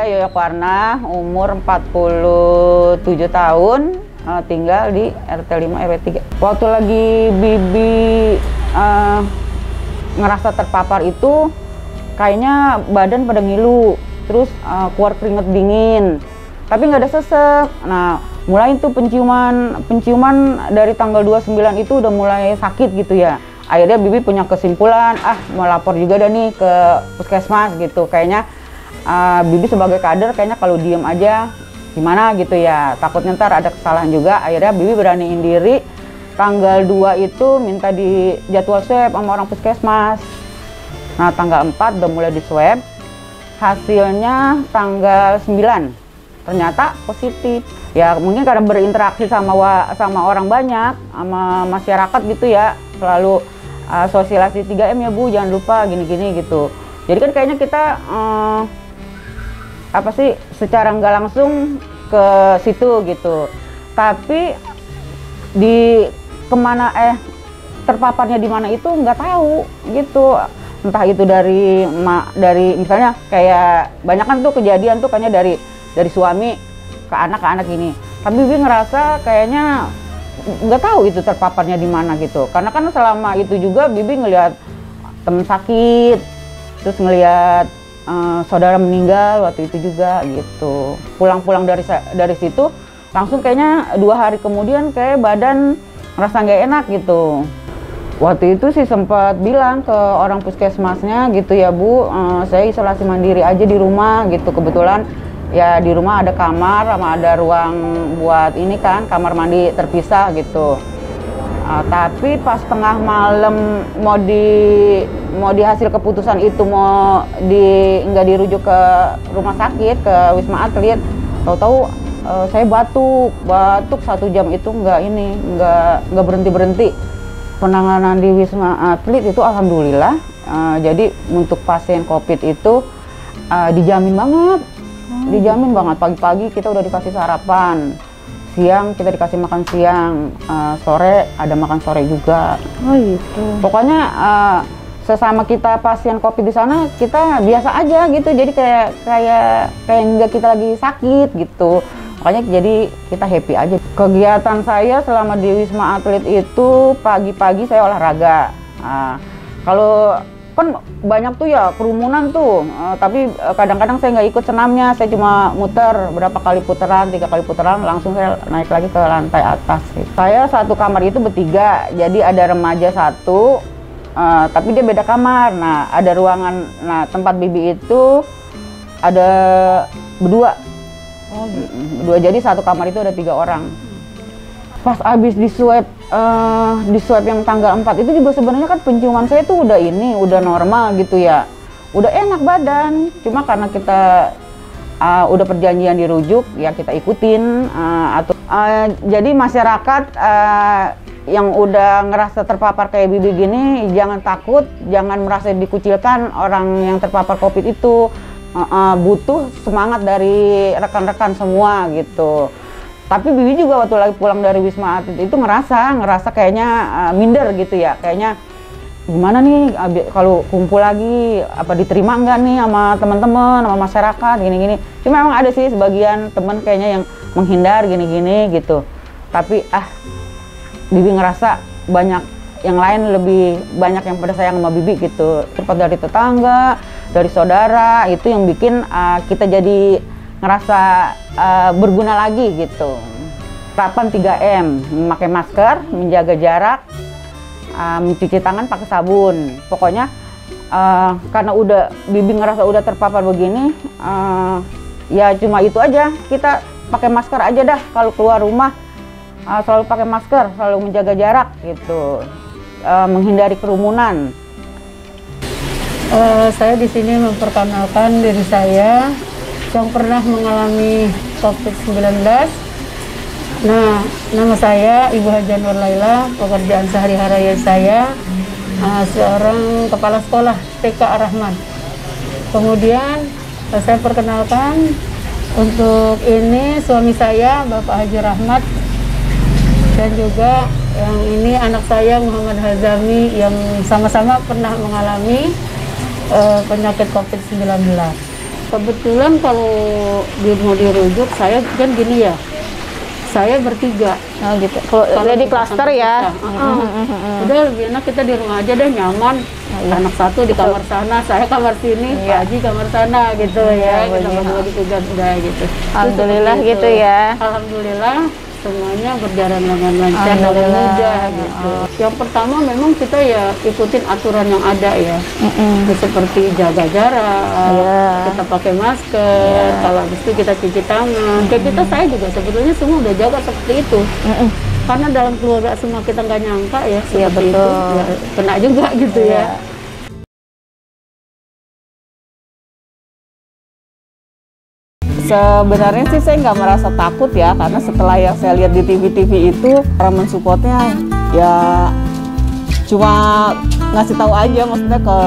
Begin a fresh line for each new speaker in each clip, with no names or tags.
saya Yoyok Warna, umur 47 tahun, tinggal di RT 5 RW 3. Waktu lagi Bibi ngerasa terpapar itu, kayaknya badan pada ngilu, terus keluar keringet dingin, tapi nggak ada sesek. Nah, mulai itu penciuman dari tanggal 29 itu udah mulai sakit gitu ya. Akhirnya Bibi punya kesimpulan, mau lapor juga dah nih ke puskesmas gitu. Kayaknya Bibi sebagai kader kayaknya kalau diem aja gimana gitu ya, takutnya ntar ada kesalahan juga. Akhirnya Bibi beraniin diri, tanggal 2 itu minta di jadwal swab sama orang puskesmas. Nah, tanggal 4 udah mulai di swab, hasilnya tanggal 9 ternyata positif. Ya mungkin karena berinteraksi sama orang banyak, sama masyarakat gitu ya, selalu sosialisasi 3M ya Bu, jangan lupa gini-gini gitu. Jadi kan kayaknya kita secara nggak langsung ke situ gitu. Tapi terpaparnya di mana itu nggak tahu gitu. Entah itu dari misalnya kayak banyak kan tuh kejadian tuh kayaknya dari suami ke anak ini. Tapi Bibi ngerasa kayaknya nggak tahu itu terpaparnya di mana gitu. Karena kan selama itu juga Bibi ngelihat temen sakit, terus ngelihat saudara meninggal waktu itu juga gitu. Pulang dari situ langsung kayaknya 2 hari kemudian kayak badan ngerasa nggak enak gitu. Waktu itu sih sempat bilang ke orang puskesmasnya gitu ya Bu, saya isolasi mandiri aja di rumah gitu. Kebetulan ya di rumah ada kamar sama ada ruang buat ini kan, kamar mandi terpisah gitu. Tapi pas tengah malam mau di hasil keputusan itu nggak dirujuk ke rumah sakit, ke Wisma Atlet, tahu-tahu saya batuk 1 jam itu nggak berhenti. Penanganan di Wisma Atlet itu alhamdulillah, jadi untuk pasien COVID itu dijamin banget. Dijamin banget, pagi-pagi kita udah dikasih sarapan, siang kita dikasih makan siang, sore ada makan sore juga.
Oh gitu.
Pokoknya sesama kita pasien COVID di sana kita biasa aja gitu, jadi kayak nggak kita lagi sakit gitu. Makanya jadi kita happy aja. Kegiatan saya selama di Wisma Atlet itu pagi-pagi saya olahraga. Kalau kan banyak tuh ya kerumunan tuh, tapi kadang-kadang saya nggak ikut senamnya, saya cuma muter berapa kali putaran, 3 kali putaran, langsung saya naik lagi ke lantai atas. Saya satu kamar itu bertiga, jadi ada remaja 1, tapi dia beda kamar. Nah, ada ruangan, tempat Bibi itu ada berdua.
Oh gitu.
Berdua, jadi satu kamar itu ada 3 orang. Pas abis di swab yang tanggal 4 itu juga sebenarnya kan penciuman saya tuh udah normal gitu ya, udah enak badan, cuma karena kita udah perjanjian dirujuk ya kita ikutin. Jadi masyarakat yang udah ngerasa terpapar kayak Bibi gini jangan takut, jangan merasa dikucilkan. Orang yang terpapar COVID itu butuh semangat dari rekan-rekan semua gitu. Tapi Bibi juga waktu lagi pulang dari Wisma Atlet itu ngerasa kayaknya minder gitu ya, kayaknya gimana nih kalau kumpul lagi, apa diterima nggak nih sama teman-teman, sama masyarakat gini-gini. Cuma emang ada sih sebagian teman kayaknya yang menghindar gini-gini gitu. Tapi Bibi ngerasa banyak yang lain lebih banyak yang pada sayang sama Bibi gitu. Terus dari tetangga, dari saudara, itu yang bikin kita jadi ngerasa berguna lagi gitu. Terapan 3M, memakai masker, menjaga jarak, mencuci tangan pakai sabun. Pokoknya karena Bibi ngerasa udah terpapar begini, ya cuma itu aja, kita pakai masker aja dah kalau keluar rumah, selalu pakai masker, selalu menjaga jarak gitu, menghindari kerumunan.
Saya di sini memperkenalkan diri saya yang pernah mengalami COVID-19. Nah, nama saya Ibu Haja Nur Laila. Pekerjaan sehari-hari saya seorang kepala sekolah TK Ar-Rahman. Kemudian saya perkenalkan untuk ini suami saya Bapak Haji Rahmat, dan juga yang ini anak saya Muhammad Hazami yang sama-sama pernah mengalami penyakit COVID-19. Kebetulan kalau mau dirujuk, saya kan gini ya, saya bertiga.
Oh gitu. Kalau di klaster ya.
Udah lebih enak kita di rumah aja deh, nyaman. Anak satu di kamar sana, saya kamar sini, Pak Haji kamar sana gitu ya. Kita bagi tugas udah gitu.
Alhamdulillah gitu ya.
Alhamdulillah semuanya berjalan dengan lancar dan mudah gitu. Yang pertama memang kita ya ikutin aturan yang ada ya. Seperti jaga jarak, kita pakai masker, kalau habis itu kita cuci tangan. Kayak saya juga sebetulnya semua udah jaga seperti itu. Karena dalam keluarga semua kita nggak nyangka ya seperti itu, ya, kena juga gitu ya.
Sebenarnya sih saya nggak merasa takut ya, karena setelah yang saya lihat di TV-TV itu, orang mensupportnya ya cuma ngasih tahu aja, maksudnya ke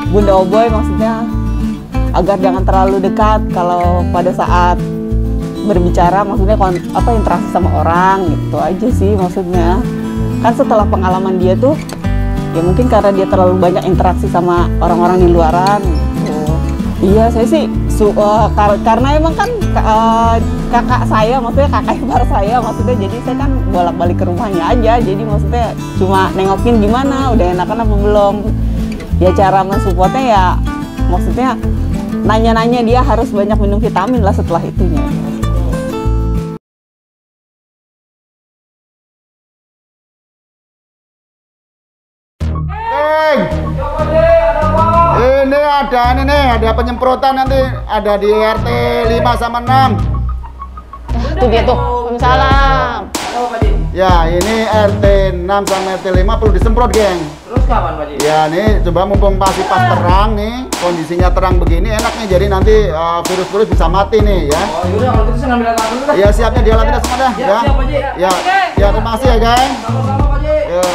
Bunda Oboy, maksudnya agar jangan terlalu dekat kalau pada saat berbicara, maksudnya interaksi sama orang gitu aja sih maksudnya. Kan setelah pengalaman dia tuh, ya mungkin karena dia terlalu banyak interaksi sama orang-orang di luaran gitu. Iya, saya sih karena emang kan kakak saya, maksudnya kakak ipar saya, maksudnya jadi saya kan bolak-balik ke rumahnya aja, jadi maksudnya cuma nengokin gimana, udah enakan apa belum. Ya cara mensupportnya ya maksudnya nanya-nanya dia harus banyak minum vitamin lah setelah itunya.
Ada penyemprotan nanti, ada di RT 5 sama 6.
Itu dia tuh. Waalaikumsalam.
Ya, ini RT 6 sama RT 5 perlu disemprot, geng.
Terus kapan, Pak Ji?
Ya, nih coba mumpung masih pas terang nih, kondisinya terang begini enak nih, jadi nanti virus-virus bisa mati nih ya.
Oh, yaudah kalau gitu saya ngambil alat dulu dah.
Ya, siapnya di alat kita semua dah.
Ya, siap, Pak Ji.
Ya, terima kasih ya, geng.
Sama-sama, Pak Ji.
Ya.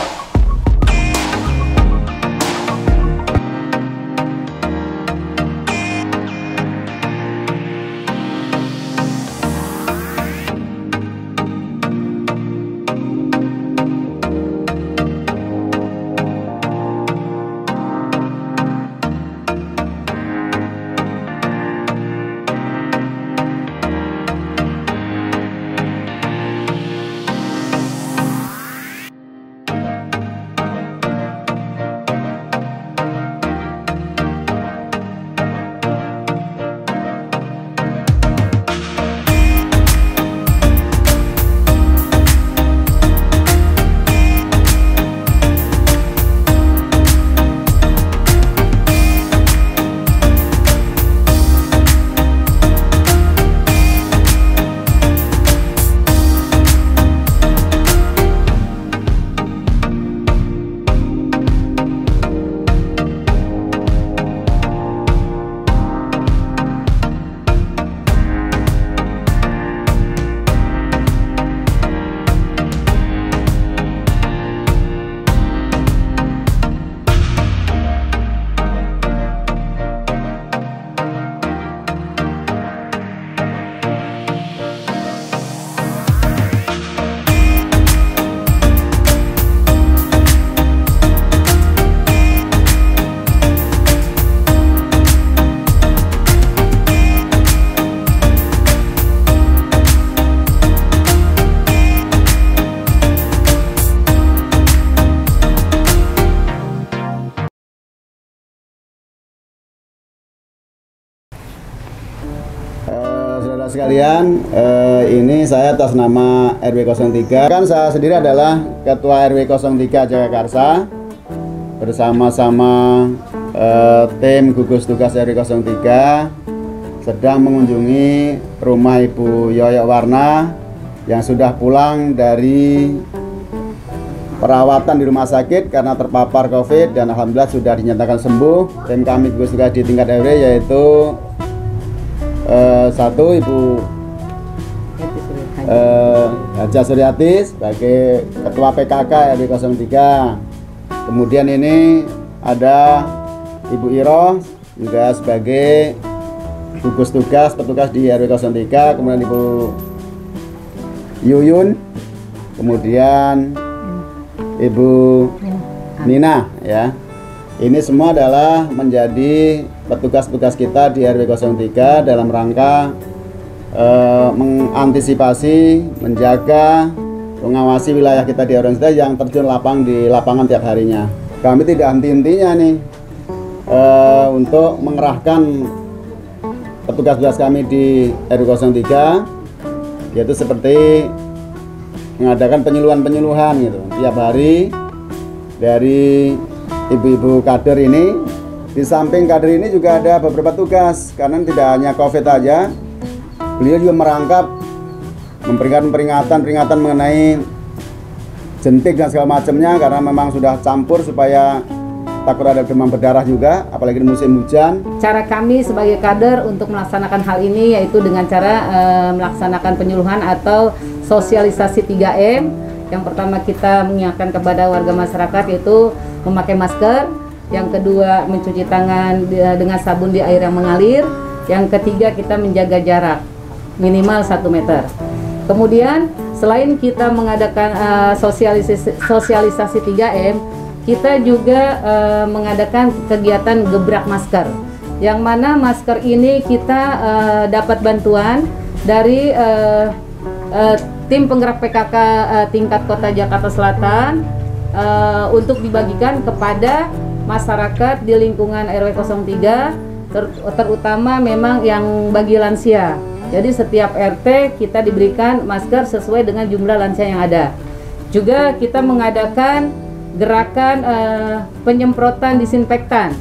Saudara sekalian, ini saya atas nama RW 03. Kan saya sendiri adalah Ketua RW 03 Jagakarsa, bersama-sama tim gugus tugas RW 03 sedang mengunjungi rumah Ibu Yoyok Warna yang sudah pulang dari perawatan di rumah sakit karena terpapar COVID dan alhamdulillah sudah dinyatakan sembuh. Tim kami gugus tugas di tingkat RW yaitu satu Ibu Haja Suryati sebagai Ketua PKK RW 03. Kemudian ini ada Ibu Iro juga sebagai gugus tugas petugas di RW 03. Kemudian Ibu Yuyun, kemudian Ibu Nina ya. Ini semua adalah menjadi petugas-petugas kita di RW 03 dalam rangka mengantisipasi, menjaga, mengawasi wilayah kita di RW yang terjun di lapangan tiap harinya. Kami tidak henti-hentinya nih untuk mengerahkan petugas-petugas kami di RW 03, yaitu seperti mengadakan penyuluhan gitu tiap hari dari ibu-ibu kader ini. Di samping kader ini juga ada beberapa tugas, karena tidak hanya COVID aja, beliau juga merangkap memberikan peringatan mengenai jentik dan segala macamnya, karena memang sudah campur supaya takut ada demam berdarah juga, apalagi di musim hujan.
Cara kami sebagai kader untuk melaksanakan hal ini yaitu dengan cara melaksanakan penyuluhan atau sosialisasi 3M. Yang pertama kita mengingatkan kepada warga masyarakat yaitu memakai masker. Yang kedua mencuci tangan dengan sabun di air yang mengalir. Yang ketiga kita menjaga jarak minimal 1 meter. Kemudian selain kita mengadakan sosialisasi 3M, kita juga mengadakan kegiatan gebrak masker. Yang mana masker ini kita dapat bantuan dari tim penggerak PKK tingkat Kota Jakarta Selatan untuk dibagikan kepada masyarakat di lingkungan RW 03, terutama memang yang bagi lansia. Jadi setiap RT kita diberikan masker sesuai dengan jumlah lansia yang ada. Juga kita mengadakan gerakan penyemprotan disinfektan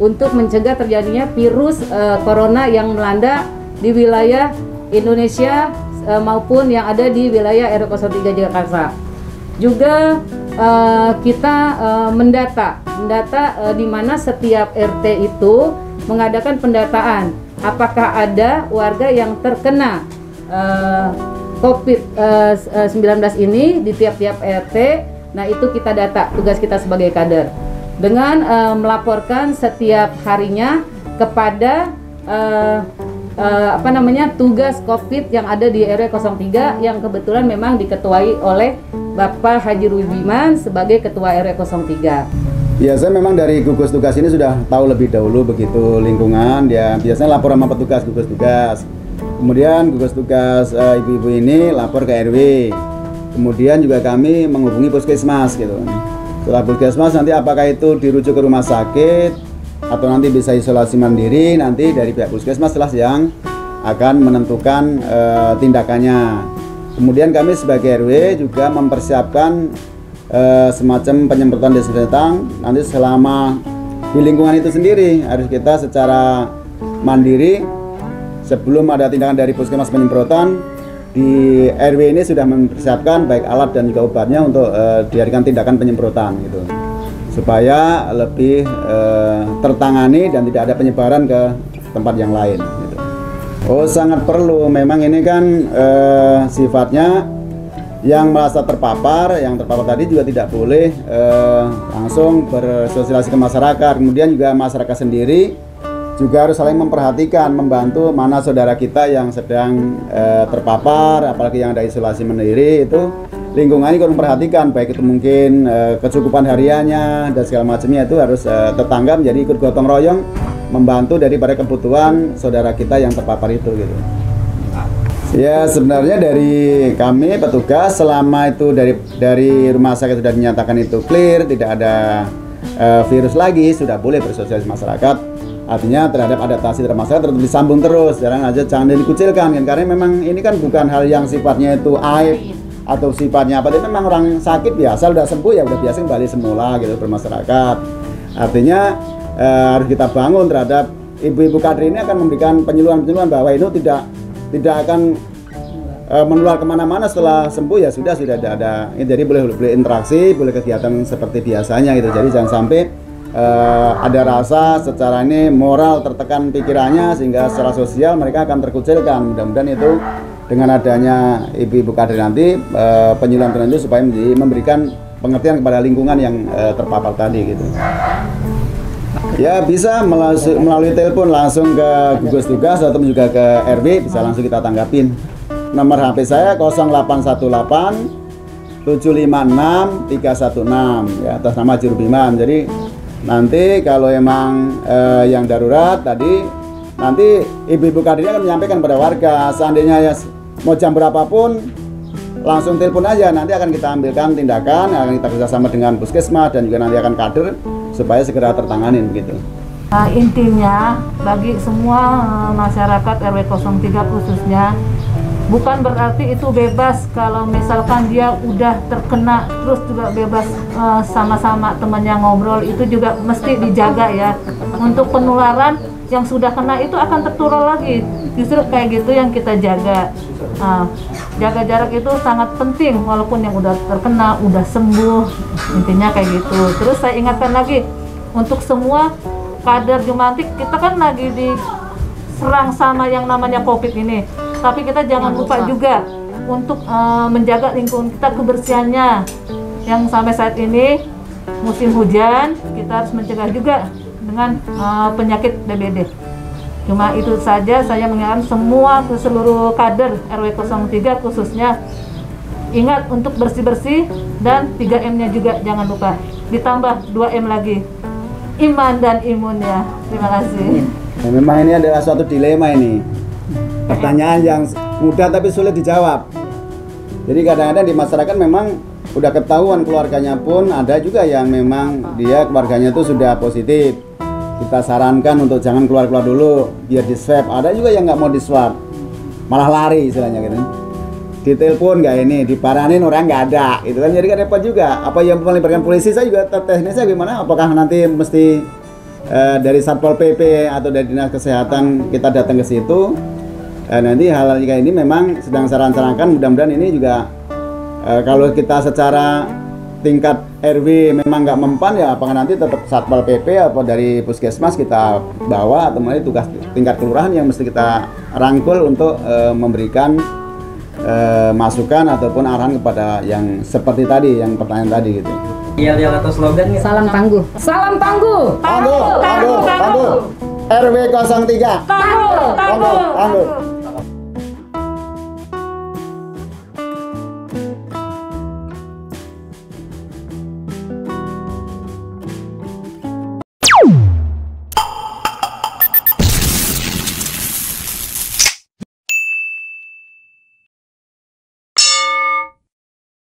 untuk mencegah terjadinya virus corona yang melanda di wilayah Indonesia maupun yang ada di wilayah RW 03 Jakarta. Juga kita mendata di mana setiap RT itu mengadakan pendataan apakah ada warga yang terkena COVID-19 ini di tiap-tiap RT. Nah, itu kita data, tugas kita sebagai kader dengan melaporkan setiap harinya kepada tugas COVID yang ada di RW 03 yang kebetulan memang diketuai oleh Bapak Haji Rubiman sebagai Ketua RW 03.
Biasanya memang dari gugus tugas ini sudah tahu lebih dahulu begitu lingkungan, dia biasanya lapor sama petugas gugus tugas. Kemudian gugus tugas ibu-ibu ini lapor ke RW. Kemudian juga kami menghubungi puskesmas gitu. Setelah puskesmas nanti apakah itu dirujuk ke rumah sakit atau nanti bisa isolasi mandiri, nanti dari pihak puskesmas lah yang akan menentukan tindakannya. Kemudian kami sebagai RW juga mempersiapkan semacam penyemprotan disinfektan. Nanti selama di lingkungan itu sendiri harus kita secara mandiri, sebelum ada tindakan dari puskesmas penyemprotan, di RW ini sudah mempersiapkan baik alat dan juga obatnya untuk diadakan tindakan penyemprotan gitu, supaya lebih tertangani dan tidak ada penyebaran ke tempat yang lain gitu. Oh, sangat perlu. Memang ini kan sifatnya yang merasa terpapar, yang terpapar tadi juga tidak boleh langsung bersosialisasi ke masyarakat. Kemudian juga masyarakat sendiri juga harus saling memperhatikan, membantu mana saudara kita yang sedang terpapar, apalagi yang ada isolasi mandiri, itu lingkungannya kurang memperhatikan, baik itu mungkin kecukupan hariannya dan segala macamnya, itu harus tetangga menjadi ikut gotong royong membantu daripada kebutuhan saudara kita yang terpapar itu gitu. Ya, sebenarnya dari kami petugas selama itu dari rumah sakit sudah dinyatakan itu clear, tidak ada virus lagi, sudah boleh bersosialisasi masyarakat. Artinya terhadap adaptasi terhadap masyarakat tetap disambung terus, jangan dikucilkan kan, karena memang ini kan bukan hal yang sifatnya itu aib atau sifatnya apa, itu memang orang sakit biasa udah sembuh ya udah biasa kembali semula gitu bermasyarakat. Artinya harus kita bangun terhadap ibu-ibu kader ini, akan memberikan penyuluhan bahwa itu tidak akan menular kemana-mana setelah sembuh, ya sudah ada. Jadi boleh interaksi, boleh kegiatan seperti biasanya gitu. Jadi jangan sampai ada rasa secara ini moral tertekan pikirannya sehingga secara sosial mereka akan terkucilkan. Mudah-mudahan itu dengan adanya ibu-ibu kader nanti penyuluhan itu supaya memberikan pengertian kepada lingkungan yang terpapar tadi gitu. Ya, bisa melalui telepon langsung ke gugus tugas atau juga ke RW, bisa langsung kita tanggapin. Nomor HP saya 0818 756 316 ya, atas nama Haji Rubiman. Jadi Nanti kalau emang yang darurat tadi, nanti ibu-ibu kadirnya akan menyampaikan pada warga. Seandainya ya mau jam berapapun, langsung telepon aja. Nanti akan kita ambilkan tindakan, akan kita kerjasama dengan puskesmas dan juga nanti akan kader supaya segera tertanganin begitu.
Nah, intinya bagi semua masyarakat RW 03 khususnya, bukan berarti itu bebas kalau misalkan dia udah terkena terus juga bebas sama-sama temannya ngobrol, itu juga mesti dijaga ya. Untuk penularan yang sudah kena itu akan tertular lagi. Justru kayak gitu yang kita jaga. Jaga jarak itu sangat penting walaupun yang udah terkena udah sembuh, intinya kayak gitu. Terus saya ingatkan lagi untuk semua kader Jumantik, kita kan lagi diserang sama yang namanya COVID ini. Tapi kita jangan lupa juga untuk menjaga lingkungan kita, kebersihannya. Yang sampai saat ini musim hujan, kita harus mencegah juga dengan penyakit DBD. Cuma itu saja saya mengingatkan semua ke seluruh kader RW 03 khususnya, ingat untuk bersih-bersih dan 3M-nya juga jangan lupa. Ditambah 2M lagi, iman dan imun ya. Terima kasih.
Nah, memang ini adalah suatu dilema ini. Pertanyaan yang mudah tapi sulit dijawab. Jadi kadang-kadang di masyarakat memang udah ketahuan keluarganya pun ada juga yang memang dia keluarganya itu sudah positif. Kita sarankan untuk jangan keluar-keluar dulu biar di swab. Ada juga yang nggak mau di swab, malah lari istilahnya gitu. Ditelepon nggak ini, diparanin orang nggak ada, itu kan jadi kan repot juga. Apa yang melibatkan polisi saya juga teknisnya gimana? Apakah nanti mesti dari Satpol PP atau dari Dinas Kesehatan kita datang ke situ? Nanti hal kayak ini memang sedang saran-sarankan, mudah-mudahan ini juga kalau kita secara tingkat RW memang nggak mempan ya apakah nanti tetap Satpol PP atau dari puskesmas kita bawa atau mulai tugas tingkat kelurahan yang mesti kita rangkul untuk memberikan masukan ataupun arahan kepada yang seperti tadi, yang pertanyaan tadi gitu.
Yel-yel atau slogan nggak?
Salam tangguh. Salam tangguh.
Tangguh, tangguh, tangguh. RW 03.
Tangguh.
Tangguh.